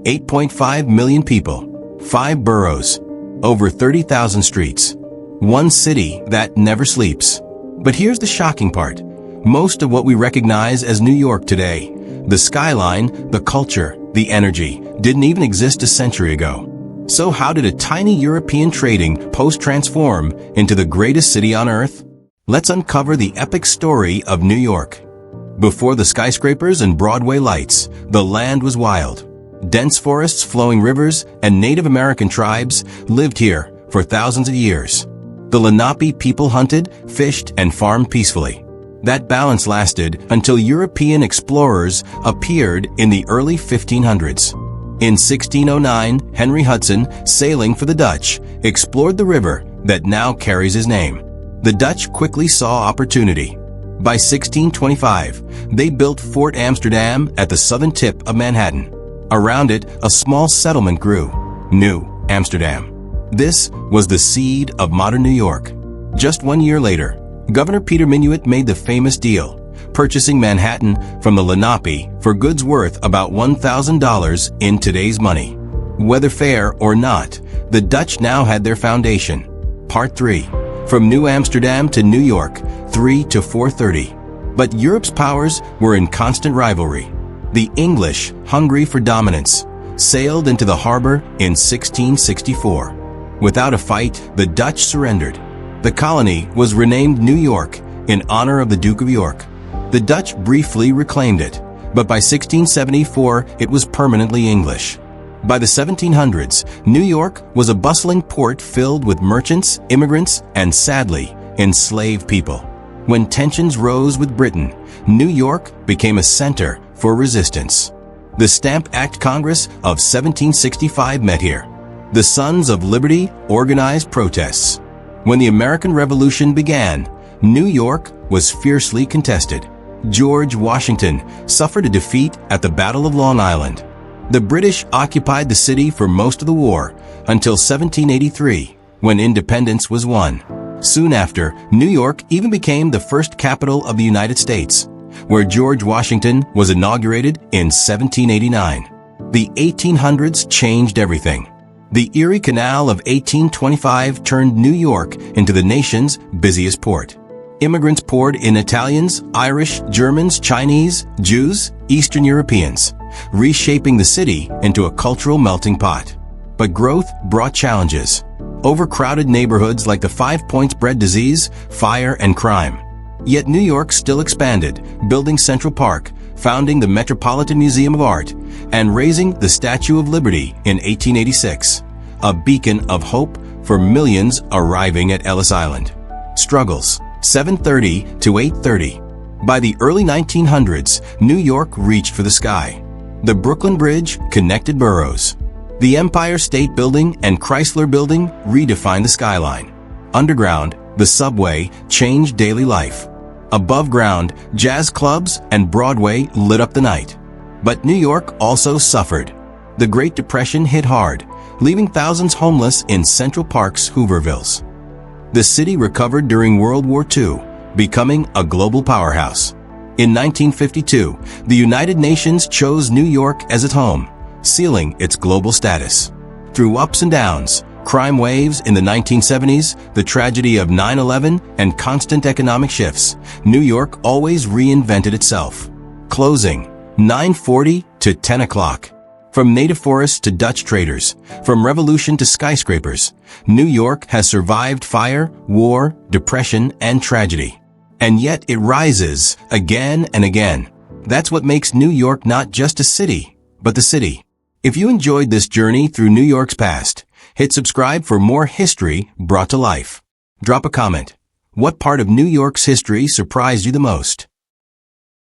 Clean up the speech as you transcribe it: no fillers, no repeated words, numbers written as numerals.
8.5 million people, 5 boroughs, over 30,000 streets. One city that never sleeps. But here's the shocking part. Most of what we recognize as New York today, the skyline, the culture, the energy, didn't even exist a century ago. So how did a tiny European trading post transform into the greatest city on earth? Let's uncover the epic story of New York. Before the skyscrapers and Broadway lights, the land was wild. Dense forests, flowing rivers, and Native American tribes lived here for thousands of years. The Lenape people hunted, fished, and farmed peacefully. That balance lasted until European explorers appeared in the early 1500s. In 1609, Henry Hudson, sailing for the Dutch, explored the river that now carries his name. The Dutch quickly saw opportunity. By 1625, they built Fort Amsterdam at the southern tip of Manhattan. Around it, a small settlement grew, New Amsterdam. This was the seed of modern New York. Just 1 year later, Governor Peter Minuit made the famous deal, purchasing Manhattan from the Lenape for goods worth about $1,000 in today's money. Whether fair or not, the Dutch now had their foundation. Part 3. From New Amsterdam to New York, 3 to 430. But Europe's powers were in constant rivalry. The English, hungry for dominance, sailed into the harbor in 1664. Without a fight, the Dutch surrendered. The colony was renamed New York in honor of the Duke of York. The Dutch briefly reclaimed it, but by 1674 it was permanently English. By the 1700s, New York was a bustling port filled with merchants, immigrants, and sadly, enslaved people. When tensions rose with Britain, New York became a center for resistance. The Stamp Act Congress of 1765 met here. The Sons of Liberty organized protests. When the American Revolution began, New York was fiercely contested. George Washington suffered a defeat at the Battle of Long Island. The British occupied the city for most of the war until 1783, when independence was won. Soon after, New York even became the first capital of the United States, where George Washington was inaugurated in 1789. The 1800s changed everything. The Erie Canal of 1825 turned New York into the nation's busiest port. Immigrants poured in: Italians, Irish, Germans, Chinese, Jews, Eastern Europeans, reshaping the city into a cultural melting pot. But growth brought challenges. Overcrowded neighborhoods like the 5 Points bred disease, fire, and crime. Yet New York still expanded, building Central Park, founding the Metropolitan Museum of Art, and raising the Statue of Liberty in 1886, a beacon of hope for millions arriving at Ellis Island. Struggles, 730 to 830. By the early 1900s, New York reached for the sky. The Brooklyn Bridge connected boroughs. The Empire State Building and Chrysler Building redefined the skyline. Underground, the subway changed daily life. Above ground, jazz clubs and Broadway lit up the night. But New York also suffered. The Great Depression hit hard, leaving thousands homeless in Central Park's Hoovervilles. The city recovered during World War II, becoming a global powerhouse. In 1952, the United Nations chose New York as its home, sealing its global status. Through ups and downs, crime waves in the 1970s, the tragedy of 9/11, and constant economic shifts, New York always reinvented itself. Closing, 9:40 to 10 o'clock. From native forests to Dutch traders, from revolution to skyscrapers, New York has survived fire, war, depression, and tragedy. And yet it rises again and again. That's what makes New York not just a city, but the city. If you enjoyed this journey through New York's past, hit subscribe for more history brought to life. Drop a comment. What part of New York's history surprised you the most?